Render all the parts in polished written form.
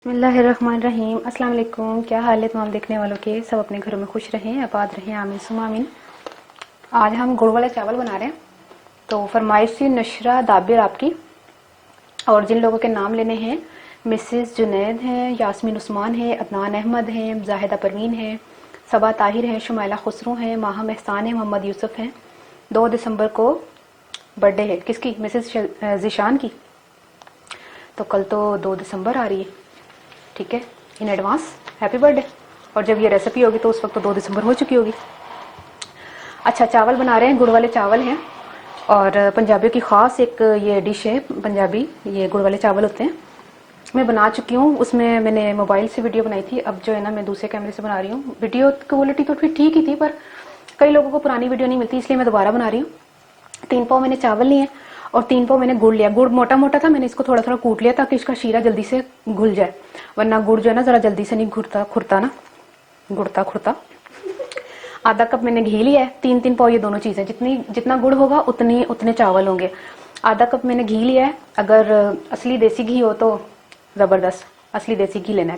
बिस्मिल्लाहिर्रहमानिर्रहीम। अस्सलाम वालेकुम। क्या हाल है तमाम देखने वालों के? सब अपने घरों में खुश रहें, आबाद रहें, आमीन सुम्मा आमीन। आज हम गुड़ वाले चावल बना रहे हैं। तो फरमाइश थी नशरा दाबिर आपकी, और जिन लोगों के नाम लेने हैं मिसेस जुनैद हैं, यास्मीन उस्मान है, अदनान अहमद हैं, जाहिदा परवीन है, सबा ताहिर है, शुमाइला खुसरो हैं, माहा महसान है, मोहम्मद यूसुफ हैं। 2 दिसंबर को बर्थडे है किसकी? मिसेस जिशान की। तो कल तो 2 दिसंबर आ रही है, ठीक है, इन एडवांस हैप्पी बर्थडे। और जब ये रेसिपी होगी तो उस वक्त तो 2 दिसंबर हो चुकी होगी। अच्छा, चावल बना रहे हैं, गुड़ वाले चावल हैं, और पंजाबियों की ख़ास एक ये डिश है पंजाबी, ये गुड़ वाले चावल होते हैं। मैं बना चुकी हूँ, उसमें मैंने मोबाइल से वीडियो बनाई थी, अब जो है ना मैं दूसरे कैमरे से बना रही हूँ। वीडियो क्वालिटी तो फिर ठीक ही थी, पर कई लोगों को पुरानी वीडियो नहीं मिलती, इसलिए मैं दोबारा बना रही हूँ। 3 पाव मैंने चावल लिए और 3 पाव मैंने गुड़ लिया। गुड़ मोटा मोटा था, मैंने इसको थोड़ा थोड़ा कूट लिया ताकि इसका शीरा जल्दी से घुल जाए, वरना गुड़ जो है ना जरा जल्दी से नहीं घुरता खुरता ना, गुड़ता खुरता। आधा कप मैंने घी लिया है, 3 पाव ये दोनों चीजें, जितना गुड़ होगा उतने चावल होंगे। आधा कप मैंने घी लिया है, अगर असली देसी घी हो तो जबरदस्त, असली देसी घी लेना।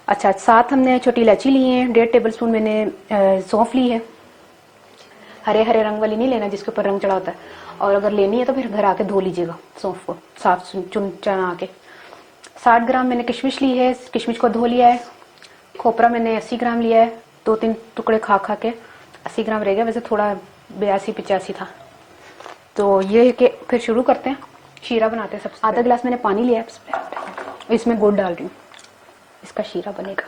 अच्छा, साथ हमने छोटी इलायची ली है, 1.5 टेबल स्पून मैंने सौंफ ली है। हरे हरे रंग वाली नहीं लेना जिसके ऊपर रंग चढ़ा होता है, और अगर लेनी है तो फिर घर आके धो लीजिएगा सौंफ को, साफ चुन चना के। 60 ग्राम मैंने किशमिश ली है, किशमिश को धो लिया है। खोपरा मैंने 80 ग्राम लिया है, 2-3 टुकड़े खा के 80 ग्राम रह गया, वैसे थोड़ा 82-85 था। तो ये है कि फिर शुरू करते हैं, शीरा बनाते हैं। सबसे आधा गिलास मैंने पानी लिया है, इसमें गुड़ डाल रही हूँ, इसका शीरा बनेगा।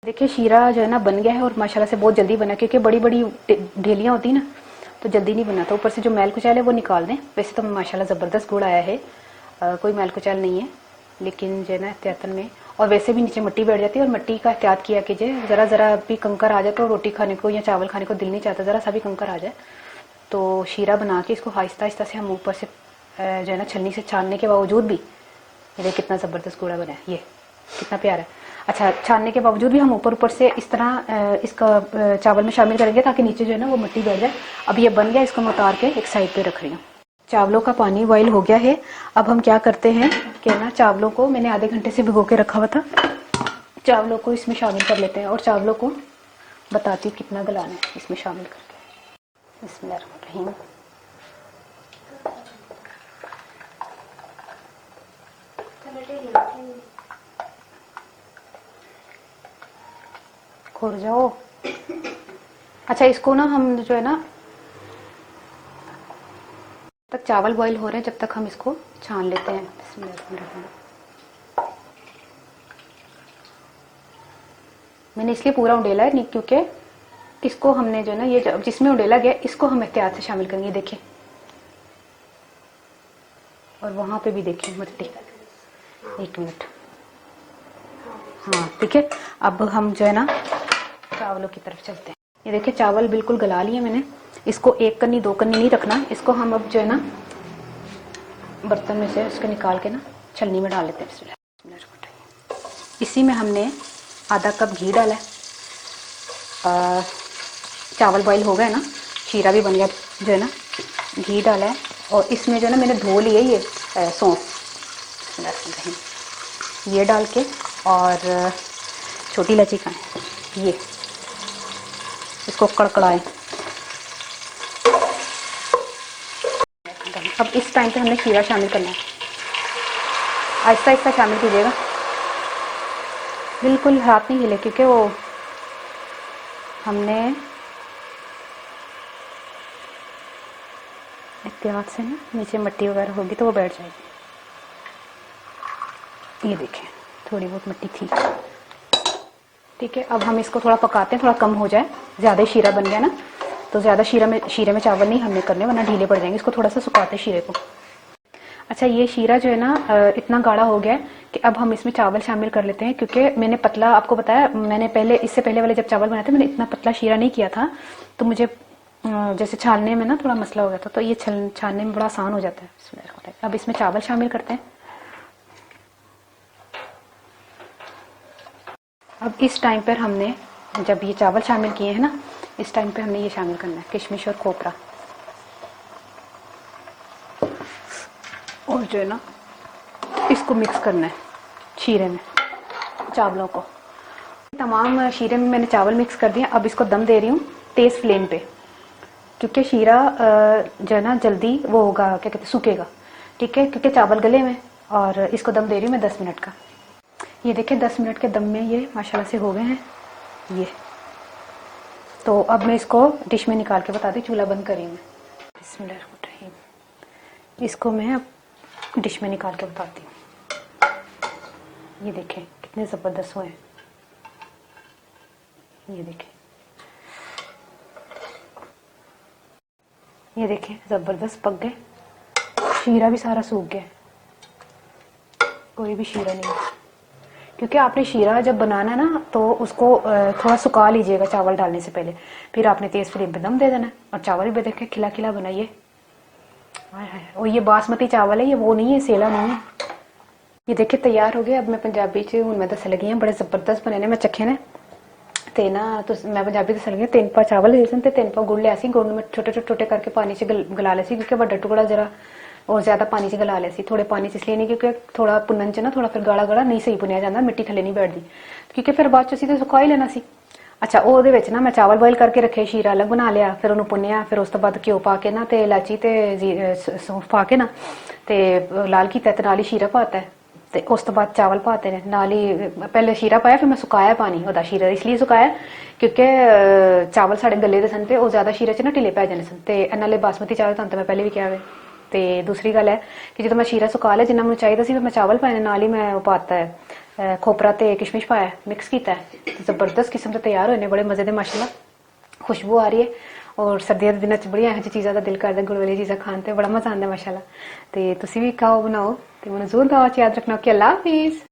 देखिए शीरा जो है ना बन गया है, और माशाल्लाह से बहुत जल्दी बना, क्योंकि बड़ी बड़ी ढेलियाँ होती ना तो जल्दी नहीं बना। तो ऊपर से जो मैल कुचैल है वो निकाल दें। वैसे तो माशाल्लाह ज़बरदस्त गुड़ आया है, कोई मैल कुचैल नहीं है, लेकिन जो है ना एहतियातन में। और वैसे भी नीचे मिट्टी बैठ जाती है, और मिट्टी का एहतियात किया कीजिए, ज़रा ज़रा भी कंकर आ जाए तो रोटी खाने को या चावल खाने को दिल नहीं चाहता, ज़रा सा भी कंकर आ जाए। तो शीरा बना के इसको आहिस्ता आहिस्ता से हम ऊपर से जो है ना छलनी से छानने के बावजूद भी, ये कितना ज़बरदस्त गुड़ा बना है, ये कितना प्यारा है। अच्छा, छानने के बावजूद भी हम ऊपर से इस तरह इसका चावल में शामिल करेंगे ताकि नीचे जो है ना वो मिट्टी बैठ जाए। अब ये बन गया, इसको मैं उतार के एक साइड पे रख रही हूँ। चावलों का पानी बॉईल हो गया है। अब हम क्या करते हैं कि ना चावलों को मैंने आधे घंटे से भिगो के रखा हुआ था, चावलों को इसमें शामिल कर लेते हैं, और चावलों को बताती हूँ कितना गलाना है इसमें शामिल करके। बिस्मिल्लाहिर्रहमानिर्रहीम। खुर जाओ। अच्छा, इसको ना हम जो है ना तक चावल बॉईल हो रहे हैं, जब तक हम इसको छान लेते हैं। मैंने इसलिए पूरा उंडेला है नहीं, क्योंकि इसको हमने जो है ना ये जिसमें उंडेला गया इसको हम एहतियात से शामिल करेंगे। देखिए, और वहां पे भी देखिए मिट्टी। 1 मिनट, हाँ ठीक है। अब हम जो है ना चावलों की तरफ चलते हैं। ये देखिए चावल बिल्कुल गला लिए मैंने। इसको 1 कन्नी 2 कन्नी नहीं रखना, इसको हम अब जो है ना बर्तन में से इसको निकाल के ना छलनी में डाल लेते हैं। इसी में हमने आधा कप घी डाला है। चावल बॉईल हो गए ना, शीरा भी बन गया जो है ना, घी डाला है, और इसमें जो है ना मैंने धो लिए ये सौंफ, ये डाल के, और छोटी इलायची का ये, इसको कड़कड़ाएं। अब इस टाइम पे हमने शीरा शामिल करना है, आहिस्ता आहिस्ता शामिल कीजिएगा, बिल्कुल हाथ नहीं हिले, क्योंकि वो हमने एहतियात से ना नीचे मिट्टी वगैरह होगी तो वो बैठ जाएगी। ये देखें थोड़ी बहुत मिट्टी थी, ठीक है। अब हम इसको थोड़ा पकाते हैं, थोड़ा कम हो जाए, ज़्यादा शीरा बन गया ना तो ज़्यादा शीरे में चावल नहीं हमने करने, वरना ढीले पड़ जाएंगे। इसको थोड़ा सा सुखाते हैं शीरे को। अच्छा, ये शीरा जो है ना इतना गाढ़ा हो गया है कि अब हम इसमें चावल शामिल कर लेते हैं, क्योंकि मैंने पतला आपको बताया, मैंने पहले इससे पहले वाले जब चावल बनाए थे मैंने इतना पतला शीरा नहीं किया था, तो मुझे जैसे छानने में ना थोड़ा मसला हो गया था, तो ये छानने में बड़ा आसान हो जाता है। अब इसमें चावल शामिल करते हैं। अब इस टाइम पर हमने जब ये चावल शामिल किए हैं ना, इस टाइम पे हमने ये शामिल करना है किशमिश और खोपरा, और जो है ना इसको मिक्स करना है शीरे में। चावलों को। तमाम शीरे में मैंने चावल मिक्स कर दिए। अब इसको दम दे रही हूँ तेज फ्लेम पे, क्योंकि शीरा जो है ना जल्दी वो होगा, क्या कहते हैं, सूखेगा। ठीक है, क्योंकि चावल गले में। और इसको दम दे रही हूँ मैं 10 मिनट का। ये देखिए 10 मिनट के दम में ये माशाल्लाह से हो गए हैं ये। तो अब मैं इसको डिश में निकाल के बता दी, चूल्हा बंद करी मैं। बिस्मिल्लाहिर्रहमानिर्रहीम। इसको मैं अब डिश में निकाल के बताती हूँ। ये देखें कितने ज़बरदस्त हुए हैं, ये देखें, ये देखें ज़बरदस्त पक गए। शीरा भी सारा सूख गया, कोई भी शीरा नहीं है। क्योंकि आपने शीरा जब बनाना है ना तो उसको थोड़ा सुखा लीजिएगा चावल डालने से पहले, फिर आपने तेज फ्लेम पे दम दे देना। और चावल भी देखे खिला खिला बनाइए। और ये बासमती चावल है, ये वो नहीं है, सेला नहीं है। ये देखिए तैयार हो गए। अब मैं पंजाबी च हूँ मैं दस लगी हाँ, बड़े जबरदस्त बने ने। मैं चखे ने ते ना तो मैं पंजाबी दस लगी 3 पा चावल ले सन ते 3 पा गुड़ लिया सी। गुड़ में छोटे छोटे करके पानी च गला ले सी, क्योंकि बड़ा टुकड़ा जरा और ज्यादा पानी च गला ले सी। थोड़े पानी च इसलिए नहीं क्योंकि थोड़ा भुनन च ना थोड़ा फिर गाढ़ा गाढ़ा नहीं सही भुनिया जाता, मिट्टी थले नहीं बैठती, क्योंकि फिर बाद च असीं ते सुका ही लेना सी। अच्छा ਉਹਦੇ ਵਿੱਚ ना मैं चावल बॉयल करके रखे, शीरा अलग बना लिया, फिर ਉਹਨੂੰ ਭੁੰਨਿਆ, फिर उस तो बाद घ्यो पा के ना ते इलायची ते सौंफ पा के ना ते लाल कीता ते नाल ही शीरा पाता है। ते उस तो बाद चावल पाते ने नाल ही। पहले शीरा पाया, फिर मैं सुकाया पानी ओदा। शीरा इसलिए सुकाया क्योंकि चावल साढ़े गले दे सन ते ਉਹ ਜ਼ਿਆਦਾ शीरे च ना ढिले पै जाने सन। ते नाले बासमती चावल ਤੁਹਾਨੂੰ मैं पहले भी कहा है। ਤੇ दूसरी गल है कि जो मैं शीरा सुका लिया जिन्ना मैं चाहिए सी, मैं चावल पाए नाल ही मैं वो पाता है खोपरा ते किशमिश पाया, मिक्स किया है। जबरदस्त किस्म से तैयार होने, बड़े मजे दे माशाल्लाह। खुशबू आ रही है और सर्दियों के दिनों च बड़ी ਇਹੋ ਜਿਹੀ चीज़ों का दिल करता गुड़ वाली चीज़ां खान ते बड़ा मजा आता माशाल्लाह। ते तुसी भी खाओ बनाओ ते मैनूं जरूर दुआ च याद रखना कि अल्लाह हाफिज़।